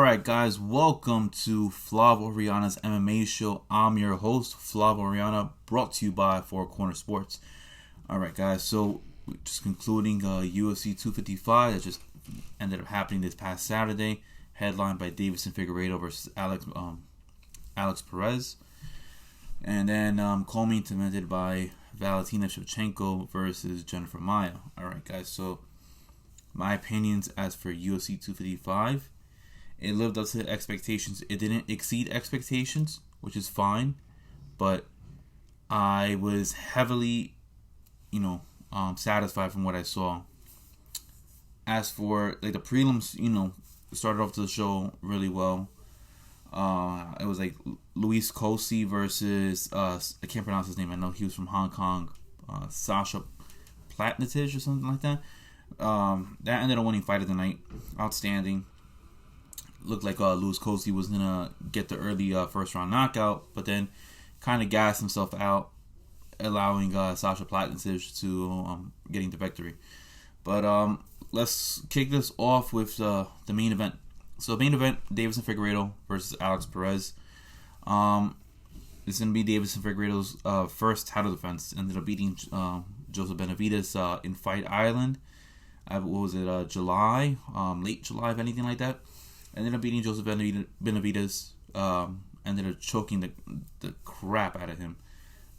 Alright guys, welcome to Flavo Rihanna's MMA show. I'm your host, Flavo Rihanna, brought to you by Four Corner Sports. Alright guys, so just concluding UFC 255 that just ended up happening this past Saturday, headlined by Deiveson Figueiredo versus Alex Perez. And then co-main evented by Valentina Shevchenko versus Jennifer Maia. Alright guys, so my opinions as for UFC 255. It lived up to expectations. It didn't exceed expectations, which is fine. But I was heavily, satisfied from what I saw. As for the prelims, started off the show really well. It was like Luis Cosi versus I can't pronounce his name. I know he was from Hong Kong. Sasha Platnitich or something like that. That ended up winning fight of the night. Outstanding. Looked like Luis Cosi was going to get the early first round knockout, but then kind of gassed himself out, allowing Sasha Platnitich to getting the victory. But let's kick this off with the main event. So the main event, Deiveson Figueiredo versus Alex Perez. This is going to be Deiveson Figueiredo's first title defense. Ended up beating Joseph Benavidez in Fight Island. What was it, July? Late July, if anything like that. Ended up beating Joseph Benavidez. Ended up choking the crap out of him.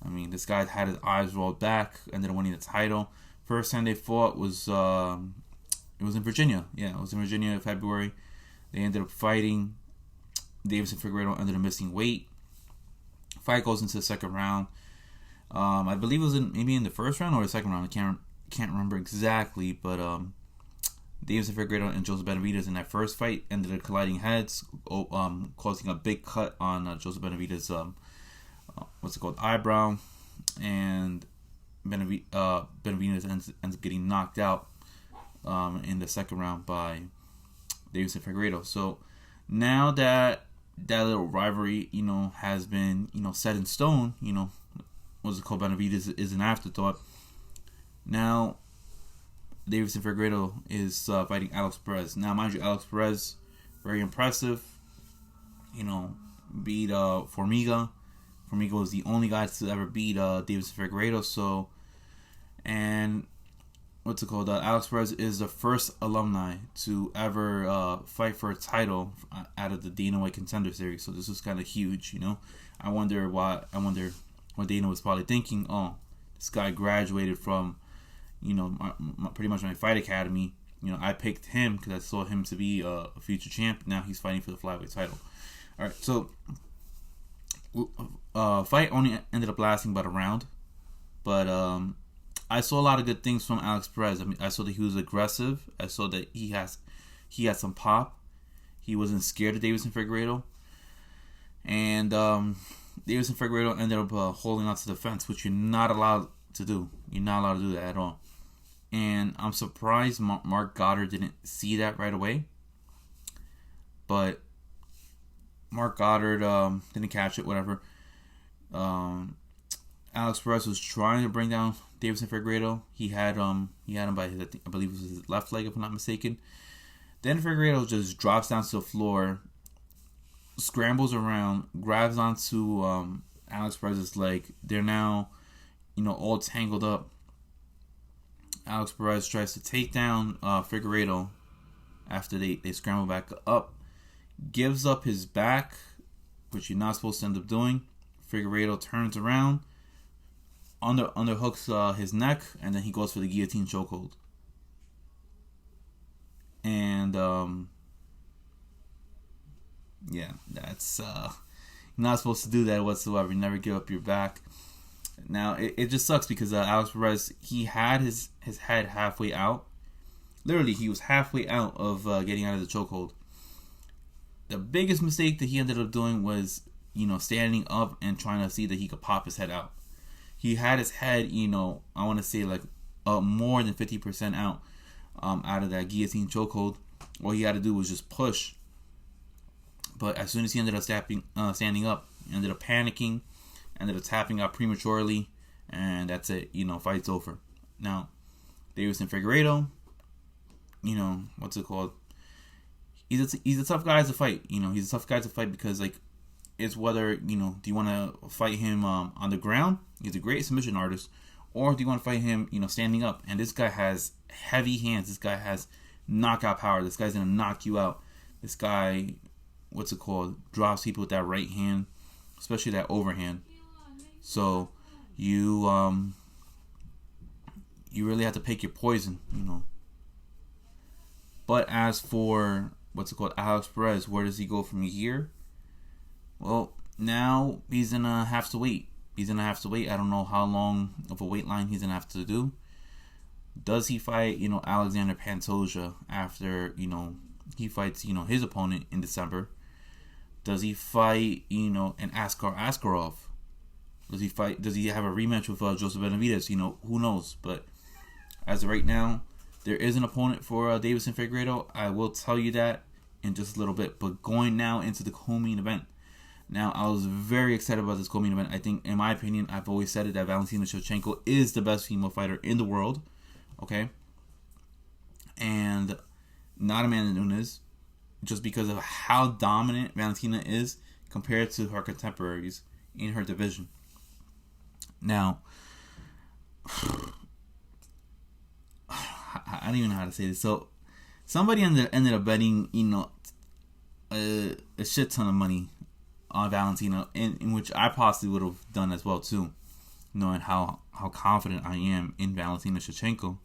I mean, this guy had his eyes rolled back. Ended up winning the title. First time they fought was it was in Virginia. Yeah, it was in Virginia in February. They ended up fighting. Deiveson Figueiredo ended up missing weight. Fight goes into the second round. I believe it was maybe in the first round or the second round. I can't remember exactly, but Deiveson Figueiredo and Joseph Benavidez in that first fight ended up colliding heads, causing a big cut on Joseph Benavidez' eyebrow, and Benavidez ends up getting knocked out in the second round by Deiveson Figueiredo. So now that little rivalry, has been, set in stone, Benavidez is an afterthought. Now Deiveson Figueiredo is fighting Alex Perez. Now, mind you, Alex Perez, very impressive. Beat Formiga. Formiga was the only guy to ever beat Deiveson Figueiredo. So, and Alex Perez is the first alumni to ever fight for a title out of the Dana White Contender Series. So this was kind of huge. I wonder what Dana was probably thinking. Oh, this guy graduated from pretty much my fight academy. I picked him because I saw him to be a future champ. Now he's fighting for the flyweight title. All right, so fight only ended up lasting about a round, but I saw a lot of good things from Alex Perez. I mean, I saw that he was aggressive. I saw that he had some pop. He wasn't scared of Deiveson Figueiredo, and Deiveson Figueiredo ended up holding on to the fence, which you're not allowed to do. You're not allowed to do that at all. And I'm surprised Mark Goddard didn't see that right away. But Mark Goddard didn't catch it, whatever. Alex Perez was trying to bring down Deiveson Figueiredo. He had him by his, I believe it was his left leg, if I'm not mistaken. Then Figueiredo just drops down to the floor, scrambles around, grabs onto Alex Perez's leg. They're now all tangled up. Alex Perez tries to take down Figueiredo after they scramble back up. Gives up his back, which you're not supposed to end up doing. Figueiredo turns around, underhooks his neck, and then he goes for the guillotine chokehold. And that's you're not supposed to do that whatsoever. You never give up your back. Now, it just sucks because Alex Perez, he had his head halfway out. Literally, he was halfway out of getting out of the chokehold. The biggest mistake that he ended up doing was, standing up and trying to see that he could pop his head out. He had his head, I want to say like more than 50% out of that guillotine chokehold. All he had to do was just push. But as soon as he ended up standing up, he ended up panicking. Ended up tapping out prematurely, and that's it. Fight's over. Now, Deiveson Figueiredo, he's a tough guy to fight. He's a tough guy to fight because like it's whether do you want to fight him on the ground? He's a great submission artist, or do you want to fight him standing up? And this guy has heavy hands. This guy has knockout power. This guy's gonna knock you out. This guy, what's it called? Drops people with that right hand, especially that overhand. So you really have to pick your poison, But as for what's it called, Alex Perez, where does he go from here? Well, now he's gonna have to wait. I don't know how long of a wait line he's gonna have to do. Does he fight, Alexander Pantoja after, he fights, his opponent in December? Does he fight, an Askar Askarov? Does he have a rematch with Joseph Benavidez? Who knows? But as of right now, there is an opponent for Deiveson Figueiredo. I will tell you that in just a little bit. But going now into the co-main event. Now, I was very excited about this co-main event. I think, in my opinion, I've always said it, that Valentina Shevchenko is the best female fighter in the world. Okay? And not Amanda Nunes, just because of how dominant Valentina is compared to her contemporaries in her division. Now, I don't even know how to say this. So, somebody ended up betting, a shit ton of money on Valentina, in which I possibly would have done as well too, knowing how confident I am in Valentina Shevchenko.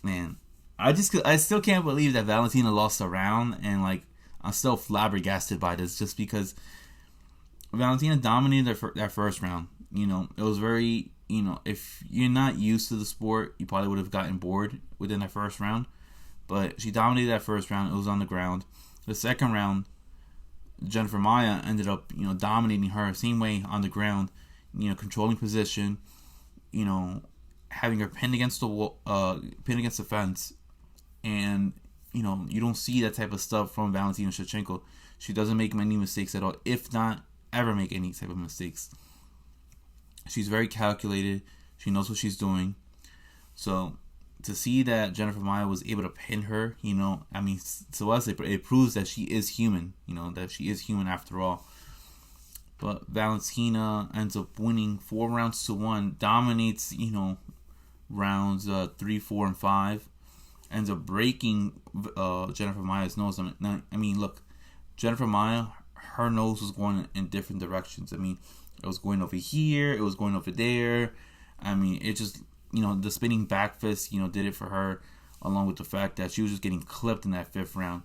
Man, I still can't believe that Valentina lost a round, and like I'm still flabbergasted by this, just because Valentina dominated that first round. It was very, if you're not used to the sport, you probably would have gotten bored within that first round. But she dominated that first round. It was on the ground. The second round, Jennifer Maia ended up, dominating her same way on the ground, controlling position, having her pinned against the wall, pinned against the fence, and you don't see that type of stuff from Valentina Shevchenko. She doesn't make many mistakes at all, if not ever make any type of mistakes. She's very calculated. She knows what she's doing. So to see that Jennifer Maia was able to pin her, to us it proves that she is human. That she is human after all. But Valentina ends up winning 4 rounds to 1, dominates, rounds 3, 4, and 5, ends up breaking Jennifer Maia's nose. Look, Jennifer Maia, her nose was going in different directions. It was going over here, it was going over there. It just, the spinning back fist, did it for her, along with the fact that she was just getting clipped in that 5th round.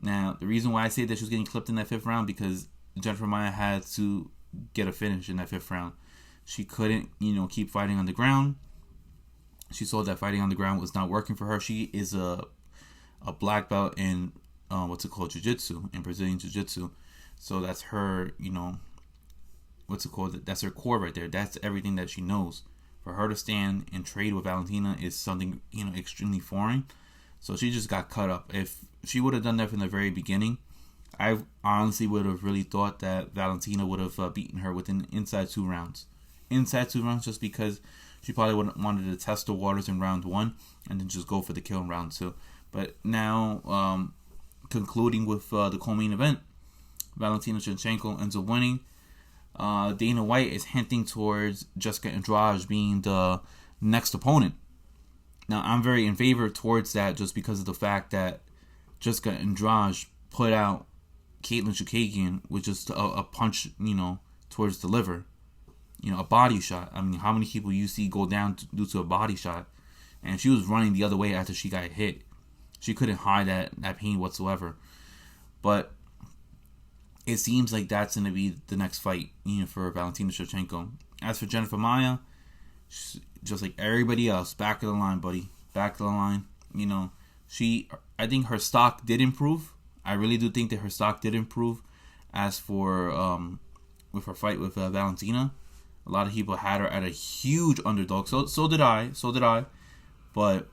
Now, the reason why I say that she was getting clipped in that 5th round, because Jennifer Maia had to get a finish in that 5th round. She couldn't, keep fighting on the ground. She saw that fighting on the ground was not working for her. She is a black belt in jiu-jitsu, in Brazilian jiu-jitsu. So that's her, that's her core right there. That's everything that she knows. For her to stand and trade with Valentina is something, extremely foreign. So she just got cut up. If she would have done that from the very beginning, I honestly would have really thought that Valentina would have beaten her within inside 2 rounds. Inside 2 rounds, just because she probably would have wanted to test the waters in round 1 and then just go for the kill in round 2. But now, concluding with the co-main event, Valentina Shevchenko ends up winning. Dana White is hinting towards Jessica Andrade being the next opponent. Now, I'm very in favor towards that, just because of the fact that Jessica Andrade put out Caitlin Chukagian with just a punch, towards the liver. A body shot. How many people you see go down due to a body shot? And she was running the other way after she got hit. She couldn't hide that pain whatsoever. But it seems like that's going to be the next fight, for Valentina Shevchenko. As for Jennifer Maia, just like everybody else, back of the line, buddy. Back of the line. I think her stock did improve. I really do think that her stock did improve. As for with her fight with Valentina, a lot of people had her at a huge underdog. So did I. But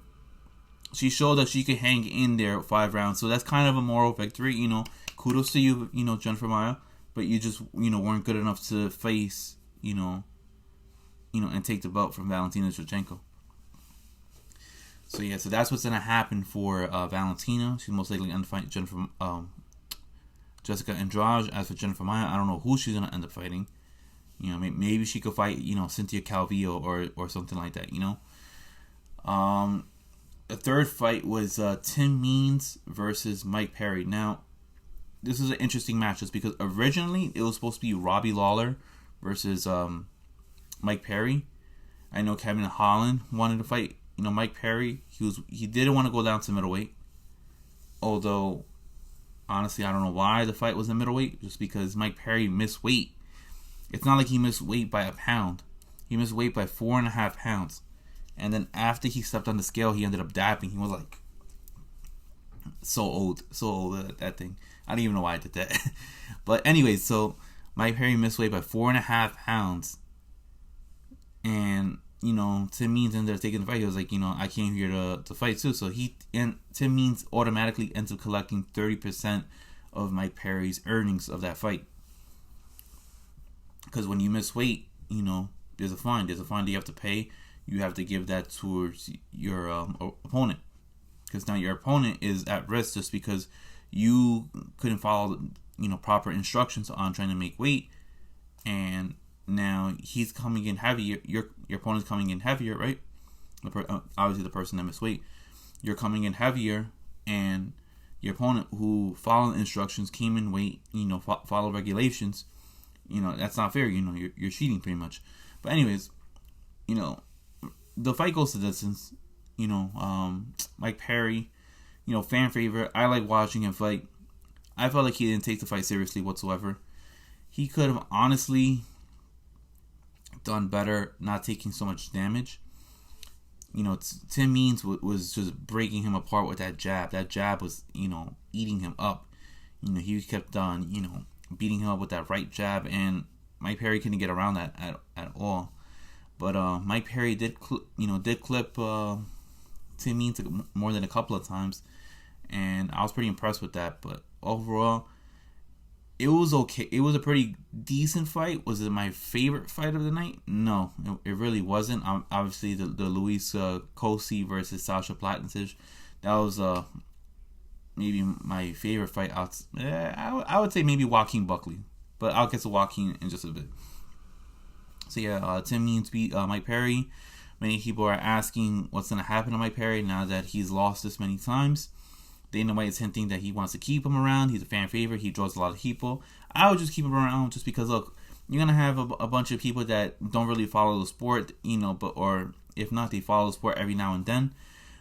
she showed that she could hang in there 5 rounds. So that's kind of a moral victory, Kudos to you, Jennifer Maia, but you just, weren't good enough to face, and take the belt from Valentina Shevchenko. So that's what's gonna happen for Valentina. She's most likely gonna fight Jessica Andrade. As for Jennifer Maia, I don't know who she's gonna end up fighting. Maybe she could fight, Cynthia Calvillo or something like that. The third fight was Tim Means versus Mike Perry. Now, this is an interesting match just because originally it was supposed to be Robbie Lawler versus Mike Perry. I know Kevin Holland wanted to fight, Mike Perry. He didn't want to go down to middleweight. Although, honestly, I don't know why the fight was in middleweight. Just because Mike Perry missed weight. It's not like he missed weight by a pound. He missed weight by 4.5 pounds. And then after he stepped on the scale, he ended up dapping. He was like so old at that thing. I don't even know why I did that. But anyways, so Mike Perry missed weight by 4.5 pounds. And, Tim Means ended up taking the fight. He was like, I came here to fight too. So Tim Means automatically ends up collecting 30% of Mike Perry's earnings of that fight. Because when you miss weight, there's a fine. There's a fine that you have to pay. You have to give that towards your opponent. Because now your opponent is at risk just because you couldn't follow, proper instructions on trying to make weight. And now he's coming in heavier. Your opponent's coming in heavier, right? Obviously, the person that missed weight. You're coming in heavier, and your opponent who followed instructions came in weight. Follow regulations. That's not fair. You're cheating pretty much. But anyways, the fight goes to distance. Mike Perry, fan favorite. I like watching him fight. I felt like he didn't take the fight seriously whatsoever. He could have honestly done better not taking so much damage. Tim Means was just breaking him apart with that jab. That jab was, eating him up. He kept on, beating him up with that right jab, and Mike Perry couldn't get around that at all. But Mike Perry did clip Tim Means more than a couple of times, and I was pretty impressed with that. But overall, it was okay. It was a pretty decent fight. Was it my favorite fight of the night? No, it really wasn't. Obviously, the Luis Kosi versus Sasha Platinsic, that was maybe my favorite fight. I would say maybe Joaquin Buckley, but I'll get to Joaquin in just a bit. So yeah, Tim Means beat Mike Perry. Many people are asking what's going to happen to Mike Perry now that he's lost this many times. Dana White is hinting that he wants to keep him around. He's a fan favorite. He draws a lot of people. I would just keep him around just because, look, you're going to have a bunch of people that don't really follow the sport, or if not, they follow the sport every now and then.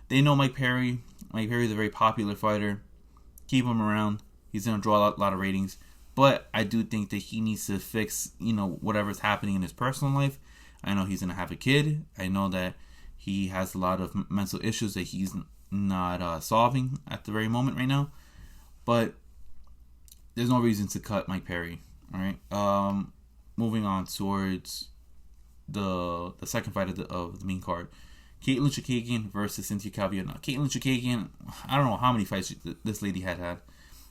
They know Mike Perry. Mike Perry is a very popular fighter. Keep him around. He's going to draw a lot of ratings. But I do think that he needs to fix, whatever's happening in his personal life. I know he's going to have a kid. I know that he has a lot of mental issues that he's not solving at the very moment right now. But there's no reason to cut Mike Perry. All right. Moving on towards the second fight of the main card. Katlyn Chookagian versus Cynthia Calvillo. Now, Katlyn Chookagian, I don't know how many fights this lady had.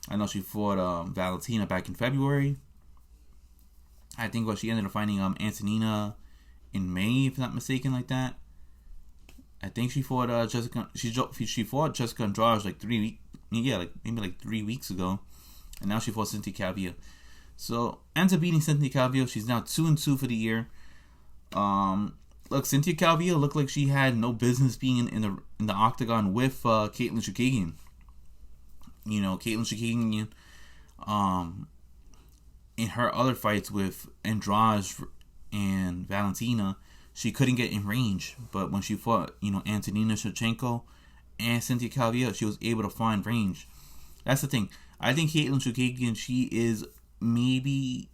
I know she fought Valentina back in February. I think she ended up fighting Antonina in May, if I'm not mistaken, like that. I think she fought Jessica. She fought Jessica Andrade like 3 weeks. Yeah, maybe 3 weeks ago, and now she fought Cynthia Calvillo. So ends up beating Cynthia Calvillo. She's now 2-2 for the year. Look, Cynthia Calvillo looked like she had no business being in the octagon with Katlyn Chookagian. Katlyn Chookagian, in her other fights with Andrade and Valentina, she couldn't get in range. But when she fought, Antonina Shevchenko and Cynthia Calvillo, she was able to find range. That's the thing. I think Katlyn Chookagian, she is maybe,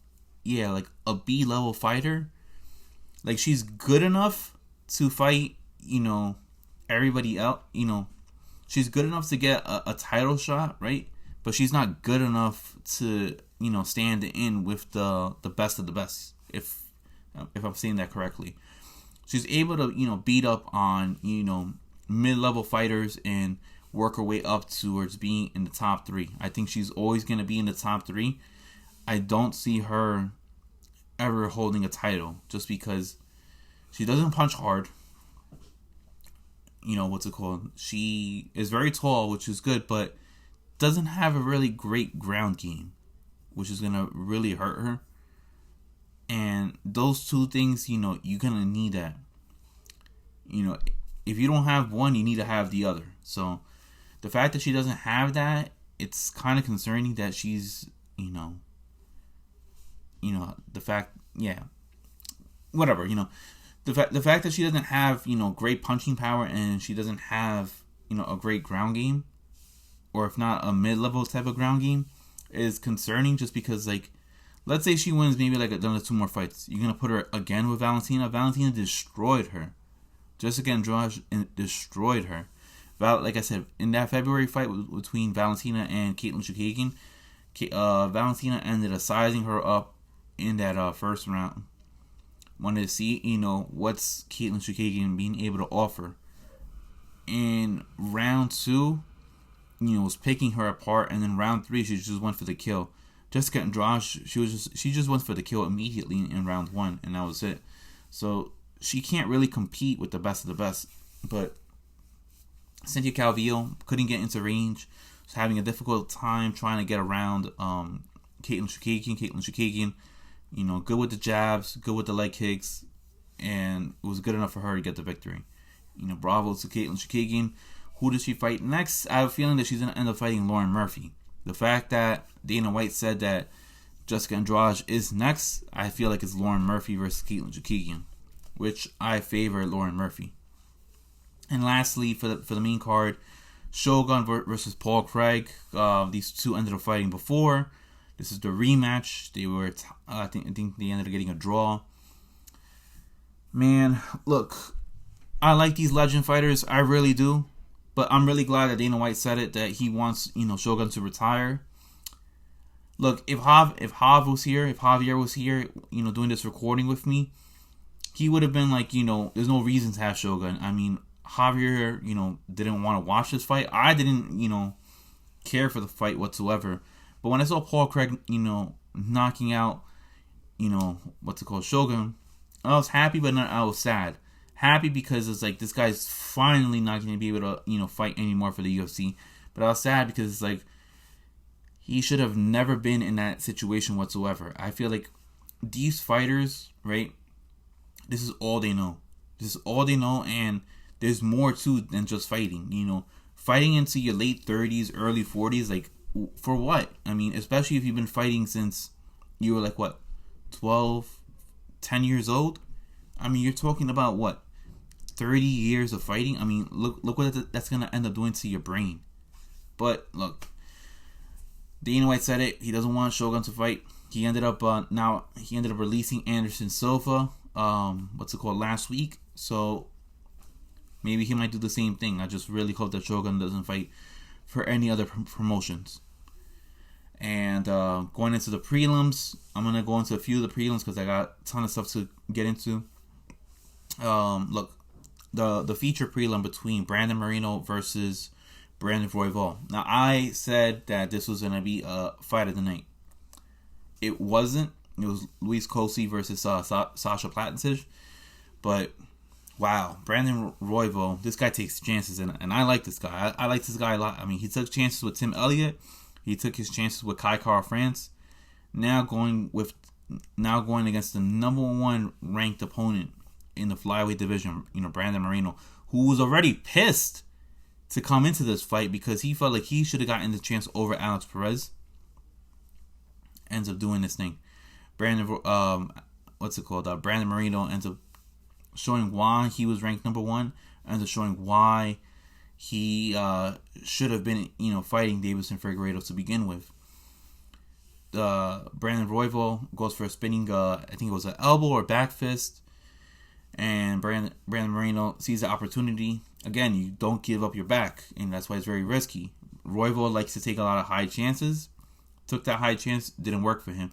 a B-level fighter. Like, she's good enough to fight, everybody else, she's good enough to get a title shot, right? But she's not good enough to, stand in with the best of the best, if I'm saying that correctly. She's able to, beat up on, mid-level fighters and work her way up towards being in the top 3. I think she's always going to be in the top 3. I don't see her ever holding a title just because she doesn't punch hard. what's it called? She is very tall, which is good, but doesn't have a really great ground game, which is gonna really hurt her. And those two things, you're gonna need that. If you don't have one, you need to have the other. So the fact that she doesn't have that, it's kind of concerning that she's, the fact, yeah, whatever, the fact that she doesn't have, great punching power, and she doesn't have, a great ground game, or if not a mid-level type of ground game, is concerning, just because, like, let's say she wins maybe like another 2 more fights. You're going to put her again with Valentina. Valentina destroyed her. Jessica Andrade destroyed her. Like I said, in that February fight between Valentina and Caitlin Chukagian, Valentina ended up sizing her up in that first round. Wanted to see, what's Caitlin Chukagian being able to offer. In round 2, was picking her apart, and then round 3, she just went for the kill. Jessica Andrade, she just went for the kill immediately in round 1, and that was it. So she can't really compete with the best of the best. But Cynthia Calvillo couldn't get into range. Was having a difficult time trying to get around Caitlin Chukagian, good with the jabs, good with the leg kicks, and it was good enough for her to get the victory. Bravo to Caitlin Chukagian. Who does she fight next? I have a feeling that she's going to end up fighting Lauren Murphy. The fact that Dana White said that Jessica Andrade is next, I feel like it's Lauren Murphy versus Caitlin Chukagian, which I favor Lauren Murphy. And lastly, for the main card, Shogun versus Paul Craig. These two ended up fighting before. This is the rematch. They were, I think they ended up getting a draw. Man, look, I like these legend fighters. I really do. But I'm really glad that Dana White said it, that he wants, Shogun to retire. Look, if Javier was here, doing this recording with me, he would have been like, there's no reason to have Shogun. I mean, Javier, didn't want to watch this fight. I didn't, care for the fight whatsoever. But when I saw Paul Craig, knocking out, Shogun, I was happy, but I was sad. Happy because it's like, this guy's finally not going to be able to, fight anymore for the UFC. But I was sad because it's like, he should have never been in that situation whatsoever. I feel like these fighters, right, this is all they know. This is all they know, and there's more to than just fighting. Fighting into your late 30s, early 40s, like, for what? I mean, especially if you've been fighting since you were like, what, 12, 10 years old? I mean, you're talking about, what, 30 years of fighting? I mean, look what that's going to end up doing to your brain. But, look, Dana White said it. He doesn't want Shogun to fight. He ended up releasing Anderson Silva, last week. So, maybe he might do the same thing. I just really hope that Shogun doesn't fight for any other promotions. And going into the prelims, I'm going to go into a few of the prelims because I got a ton of stuff to get into. Look, the feature prelim between Brandon Moreno versus Brandon Royval. Now, I said that this was going to be a fight of the night. It wasn't. It was Luis Cosi versus Sasha Platinsic. But, wow, Brandon Royval, this guy takes chances, and I like this guy. I like this guy a lot. I mean, he took chances with Tim Elliott. He took his chances with Kai Kara France. Now going against the number 1 ranked opponent in the flyweight division, Brandon Moreno, who was already pissed to come into this fight because he felt like he should have gotten the chance over Alex Perez. Ends up doing this thing. Brandon Moreno ends up showing why he was ranked number 1, ends up showing why he should have been, fighting Deiveson Figueiredo to begin with. Brandon Royval goes for a spinning, I think it was an elbow or back fist, and Brandon Moreno sees the opportunity. Again, you don't give up your back, and that's why it's very risky. Royval likes to take a lot of high chances. Took that high chance, didn't work for him.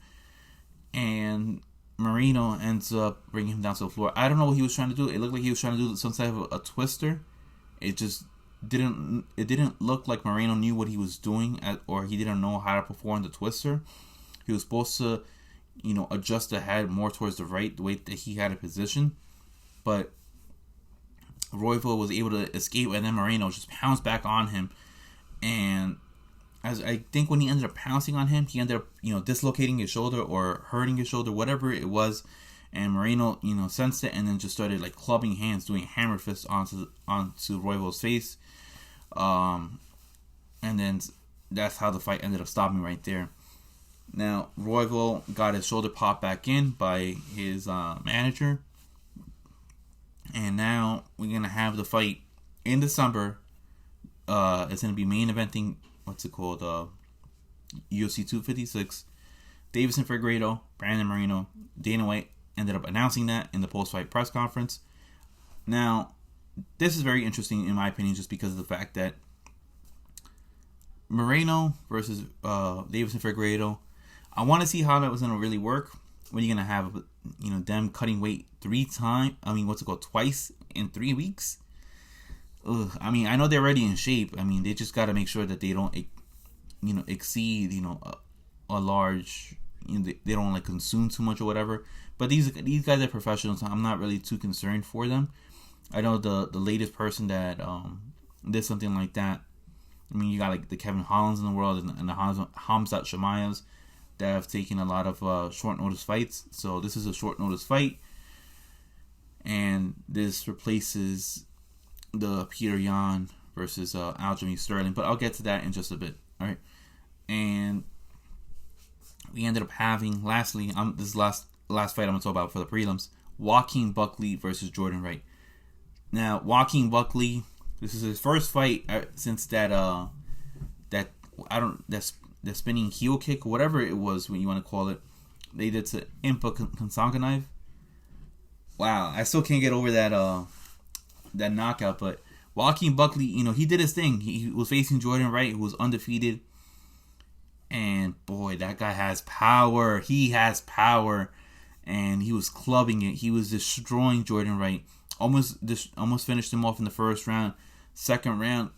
And Moreno ends up bringing him down to the floor. I don't know what he was trying to do. It looked like he was trying to do some type of a twister. It just didn't look like Moreno knew what he was doing, or he didn't know how to perform the twister. He was supposed to, adjust the head more towards the right, the way that he had a position. But Royval was able to escape, and then Moreno just pounced back on him. And as I think when he ended up pouncing on him, he ended up, dislocating his shoulder or hurting his shoulder, whatever it was. And Moreno, sensed it and then just started like clubbing hands, doing hammer fists onto Royval's face. And then that's how the fight ended up stopping right there. Now, Royval got his shoulder popped back in by his manager. And now we're going to have the fight in December. It's going to be main eventing, UFC 256. Deiveson Figueiredo, Brandon Moreno, Dana White ended up announcing that in the post-fight press conference. Now, this is very interesting in my opinion just because of the fact that Moreno versus Deiveson Figueiredo, I want to see how that was going to really work. When you're going to have, them cutting weight twice in 3 weeks. Ugh. I mean, I know they're already in shape. I mean, they just got to make sure that they don't, exceed, a large, they don't like consume too much or whatever. But these guys are professionals. So I'm not really too concerned for them. I know the latest person that did something like that. I mean, you got like the Kevin Hollands in the world and the Khamzat Chimaevs that have taken a lot of short notice fights. So this is a short notice fight, and this replaces the Peter Yan versus Aljamain Sterling. But I'll get to that in just a bit. All right, and we ended up having lastly, this last fight I'm gonna talk about for the prelims: Joaquin Buckley versus Jordan Wright. Now, Joaquin Buckley, this is his first fight since that spinning heel kick, whatever it was when you want to call it, they did to Impa Kasanganov. Wow, I still can't get over that knockout. But Joaquin Buckley, he did his thing. He was facing Jordan Wright, who was undefeated, and boy, that guy has power. He has power, and he was clubbing it. He was destroying Jordan Wright. Almost finished him off in the first round. Second round,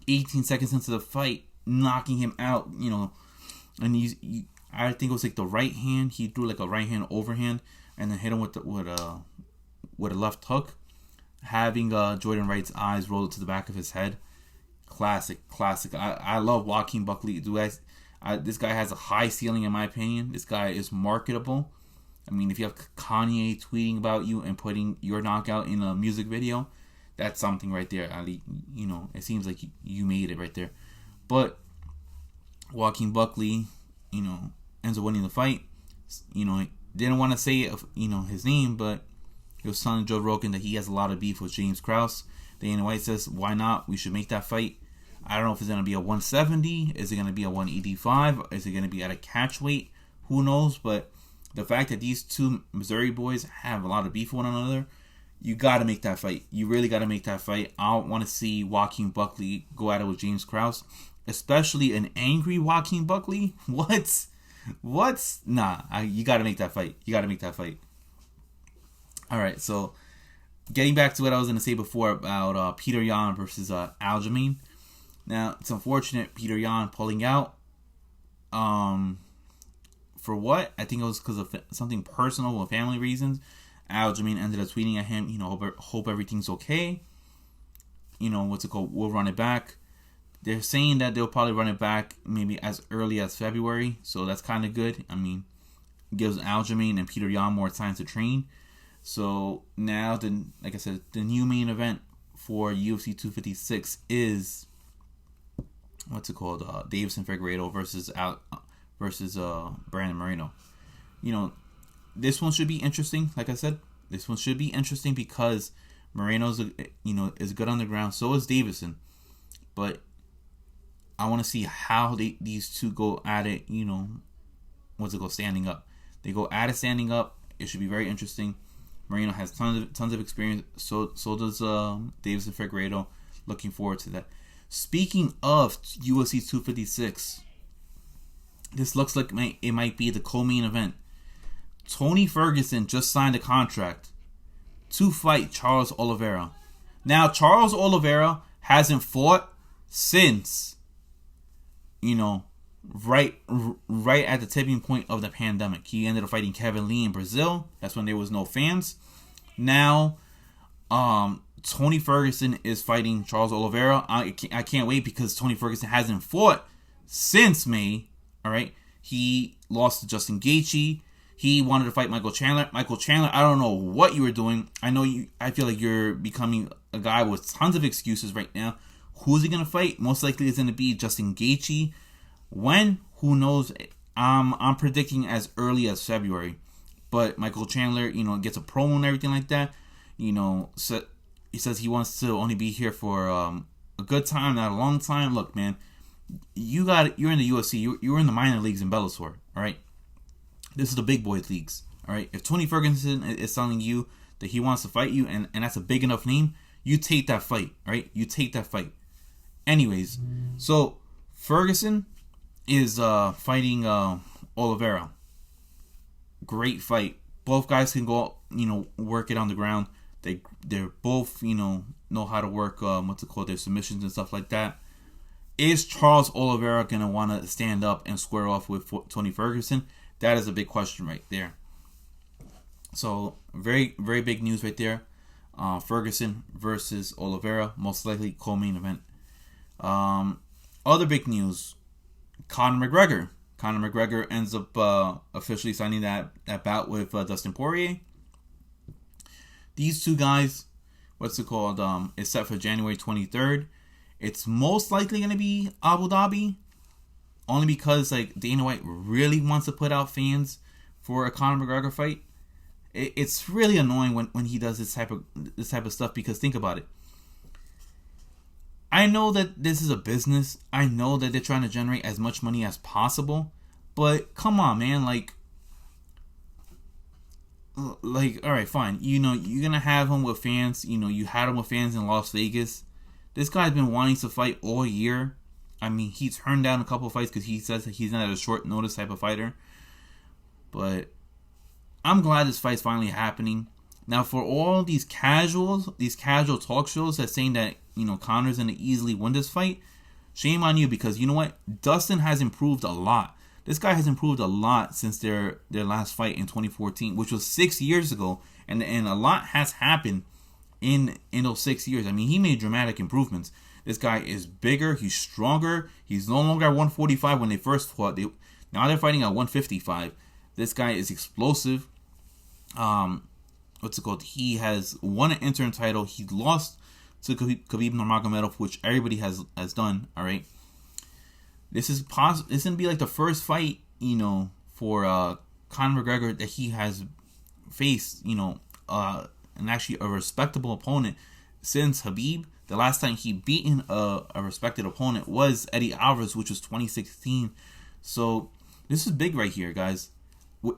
18 seconds into the fight, knocking him out. And I think it was like the right hand. He threw like a right hand overhand and then hit him with a left hook, having Jordan Wright's eyes rolled to the back of his head. Classic. I love Joaquin Buckley. This guy has a high ceiling in my opinion. This guy is marketable. I mean, if you have Kanye tweeting about you and putting your knockout in a music video, that's something right there. It seems like you made it right there. But Joaquin Buckley, ends up winning the fight. Didn't want to say, his name, but he was telling Joe Rogan that he has a lot of beef with James Krause. Dana White says, why not? We should make that fight. I don't know if it's going to be a 170. Is it going to be a 185? Is it going to be at a catch weight? Who knows? But the fact that these two Missouri boys have a lot of beef with one another, you got to make that fight. You really got to make that fight. I want to see Joaquin Buckley go at it with James Krause, especially an angry Joaquin Buckley. What? Nah, you got to make that fight. All right, so getting back to what I was going to say before about Peter Yan versus Aljamain. Now, it's unfortunate Peter Yan pulling out. For what? I think it was because of something personal or family reasons. Aljamain ended up tweeting at him, hope everything's okay. We'll run it back. They're saying that they'll probably run it back maybe as early as February. So that's kind of good. I mean, it gives Aljamain and Peter Yan more time to train. So now, like I said, the new main event for UFC 256 is, Deiveson Figueiredo versus Brandon Moreno. This one should be interesting. Like I said, this one should be interesting because Moreno's is good on the ground. So is Deiveson, but I want to see how these two go at it. Standing up. They go at it standing up. It should be very interesting. Moreno has tons of experience. So does Deiveson Figueiredo. Looking forward to that. Speaking of UFC 256, this looks like it might be the co-main event. Tony Ferguson just signed a contract to fight Charles Oliveira. Now, Charles Oliveira hasn't fought since, right at the tipping point of the pandemic. He ended up fighting Kevin Lee in Brazil. That's when there was no fans. Now, Tony Ferguson is fighting Charles Oliveira. I can't wait because Tony Ferguson hasn't fought since May. All right, he lost to Justin Gaethje. He wanted to fight Michael Chandler. Michael Chandler, I don't know what you were doing. I feel like you're becoming a guy with tons of excuses right now. Who's he gonna fight? Most likely it's gonna be Justin Gaethje. When? Who knows? I'm predicting as early as February. But Michael Chandler, gets a promo and everything like that. So he says he wants to only be here for a good time, not a long time. Look, man, you're in the UFC. You're in the minor leagues in Bellator. All right, this is the big boy leagues. All right, if Tony Ferguson is telling you that he wants to fight you, and that's a big enough name, you take that fight. All right, you take that fight. Anyways, so Ferguson is fighting Oliveira. Great fight. Both guys can go, work it on the ground. They're both, know how to work their submissions and stuff like that. Is Charles Oliveira gonna want to stand up and square off with Tony Ferguson? That is a big question right there. So very, very big news right there. Ferguson versus Oliveira, most likely co-main event. Other big news: Conor McGregor. Conor McGregor ends up officially signing that bout with Dustin Poirier. These two guys, is set for January 23rd. It's most likely going to be Abu Dhabi, only because Dana White really wants to put out fans for a Conor McGregor fight. It's really annoying when he does this type of stuff, because think about it. I know that this is a business. I know that they're trying to generate as much money as possible. But come on, man. All right, fine. You're going to have him with fans. You had him with fans in Las Vegas. This guy's been wanting to fight all year. I mean, he turned down a couple of fights because he says that he's not a short notice type of fighter. But I'm glad this fight's finally happening. Now, for all these casual talk shows that's saying that, Conor's going to easily win this fight, shame on you, because you know what? Dustin has improved a lot. This guy has improved a lot since their last fight in 2014, which was 6 years ago, and a lot has happened in those 6 years. I mean, he made dramatic improvements. This guy is bigger, he's stronger, he's no longer at 145 when they first fought. Now they're fighting at 155. This guy is explosive. He has won an interim title. He lost to Khabib Nurmagomedov, which everybody has done. All right, this is possible. This is gonna be like the first fight, for Conor McGregor that he has faced, and actually a respectable opponent since Khabib. The last time he beaten a respected opponent was Eddie Alvarez, which was 2016. So this is big right here, guys.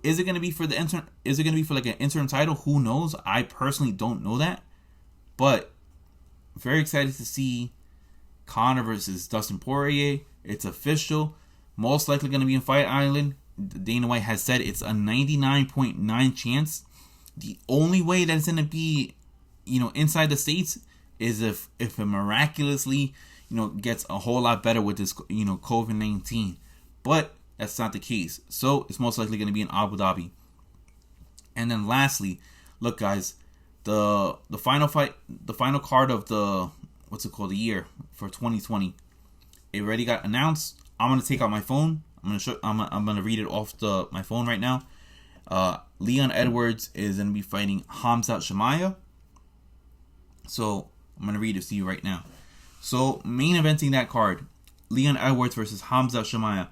Is it going to be for the interim? Is it going to be for an interim title? Who knows? I personally don't know that. But very excited to see Conor versus Dustin Poirier. It's official. Most likely going to be in Fight Island. Dana White has said it's a 99.9 chance. The only way that it's going to be, inside the States is if it miraculously, gets a whole lot better with this, COVID-19. But that's not the case. So it's most likely going to be in Abu Dhabi. And then lastly, look, guys, the final fight, the final card of the the year for 2020, it already got announced. I'm gonna take out my phone. I'm gonna read it off my phone right now. Leon Edwards is gonna be fighting Khamzat Chimaev. So I'm gonna read it to you right now. So main eventing that card, Leon Edwards versus Khamzat Chimaev.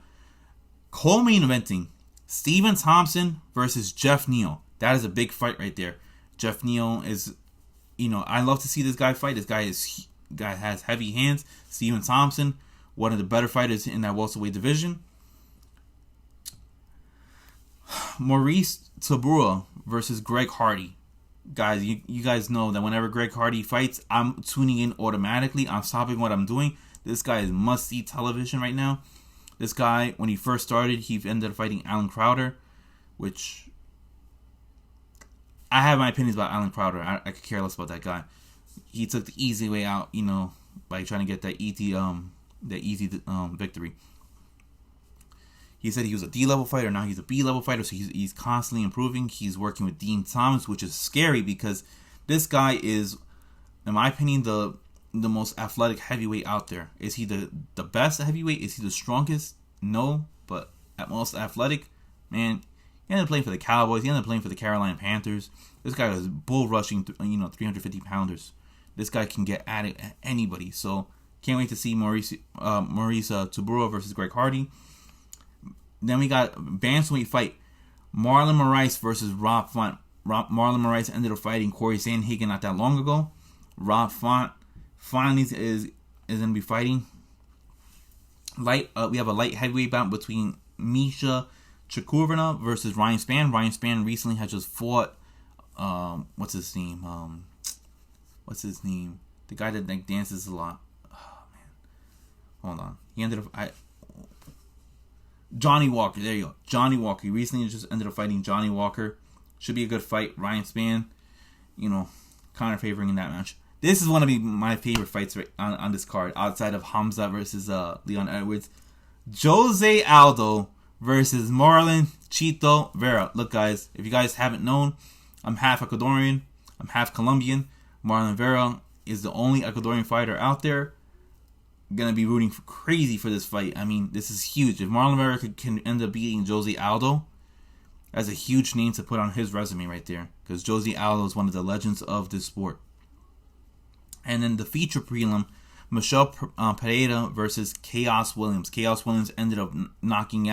Co-main eventing, Stephen Thompson versus Jeff Neal. That is a big fight right there. Jeff Neal is, I love to see this guy fight. This guy has heavy hands. Stephen Thompson, one of the better fighters in that welterweight division. Maurice Taboura versus Greg Hardy. Guys, you guys know that whenever Greg Hardy fights, I'm tuning in automatically. I'm stopping what I'm doing. This guy is must-see television right now. This guy, when he first started, he ended up fighting Alan Crowder, which I have my opinions about Alan Crowder. I could care less about that guy. He took the easy way out, by trying to get that easy victory. He said he was a D-level fighter. Now he's a B-level fighter, so he's constantly improving. He's working with Dean Thomas, which is scary because this guy is in my opinion, the most athletic heavyweight out there. Is he the best heavyweight? Is he the strongest? No, but at most athletic, man. He ended up playing for the Cowboys. He ended up playing for the Carolina Panthers. This guy was bull rushing, 350 pounders. This guy can get at it at anybody. So can't wait to see Maurice Tybura versus Greg Hardy. Then we got bantamweight fight. Marlon Moraes versus Rob Font. Marlon Moraes ended up fighting Corey Sandhagen not that long ago. Rob Font finally is going to be fighting. We have a light heavyweight bout between Misha Chakurvina versus Ryan Spann. Ryan Spann recently has just fought. What's his name? The guy that dances a lot. Oh man, hold on. He ended up. Johnny Walker. There you go. Johnny Walker. He recently just ended up fighting Johnny Walker. Should be a good fight. Ryan Spann, kind of favoring in that match. This is one of my favorite fights on this card, outside of Hamza versus Leon Edwards. Jose Aldo versus Marlon Chito Vera. Look, guys, if you guys haven't known, I'm half Ecuadorian. I'm half Colombian. Marlon Vera is the only Ecuadorian fighter out there. Gonna be rooting for crazy for this fight. I mean, this is huge. If Marlon Vera can end up beating Jose Aldo, that's a huge name to put on his resume right there. Because Jose Aldo is one of the legends of this sport. And then the feature prelim, Michelle Pereira versus Chaos Williams. Chaos Williams ended up having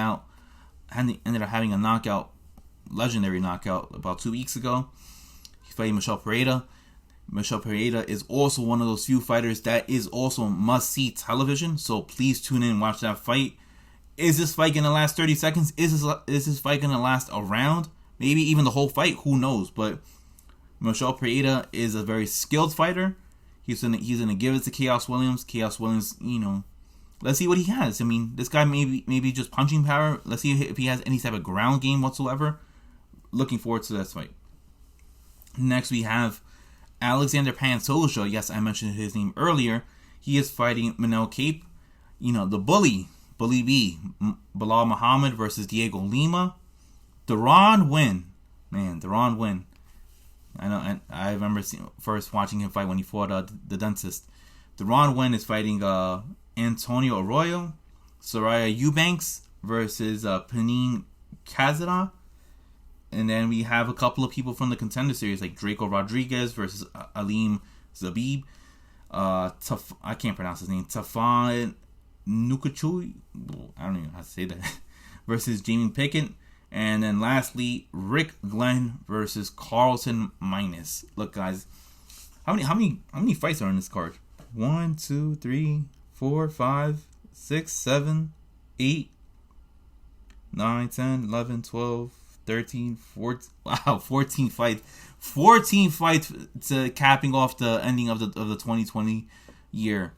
a knockout, legendary knockout, about 2 weeks ago. He's fighting Michelle Pereira. Michelle Pereira is also one of those few fighters that is also must-see television. So please tune in and watch that fight. Is this fight going to last 30 seconds? Is this fight going to last a round? Maybe even the whole fight? Who knows? But Michelle Pereira is a very skilled fighter. He's gonna give it to Chaos Williams. Chaos Williams, let's see what he has. I mean, this guy maybe just punching power. Let's see if he has any type of ground game whatsoever. Looking forward to that fight. Next, we have Alexander Pantoja. Yes, I mentioned his name earlier. He is fighting Manel Cape. The Bully B. Bilal Muhammad versus Diego Lima. Deron Winn. I know, and I remember first watching him fight when he fought the dentist. Deron Winn is fighting Antonio Arroyo. Soraya Eubanks versus Panine Kazada. And then we have a couple of people from the contender series, like Draco Rodriguez versus Alim Zabib. I can't pronounce his name. Tafan Nukachui. I don't even know how to say that. Versus Jamie Pickett. And then lastly, Rick Glenn versus Carlton Minus. Look, guys, how many fights are in this card? 1, 2, 3, 4, 5, 6, 7, 8, 9, 10, 11, 12, 13, 14. Wow, 14 fights. 14 fights to capping off the ending of the 2020 year.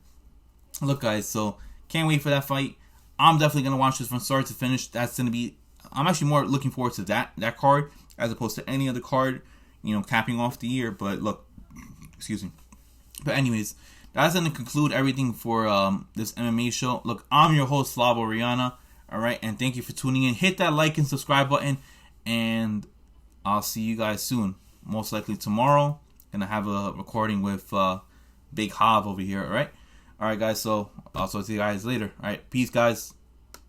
Look, guys, so can't wait for that fight. I'm definitely gonna watch this from start to finish. I'm actually more looking forward to that card as opposed to any other card, capping off the year. But look, excuse me. But anyways, that's going to conclude everything for this MMA show. Look, I'm your host, Slavo Rihanna. All right, and thank you for tuning in. Hit that like and subscribe button, and I'll see you guys soon. Most likely tomorrow. Gonna have a recording with Big Hav over here. All right, guys. So I'll talk to you guys later. All right, peace, guys.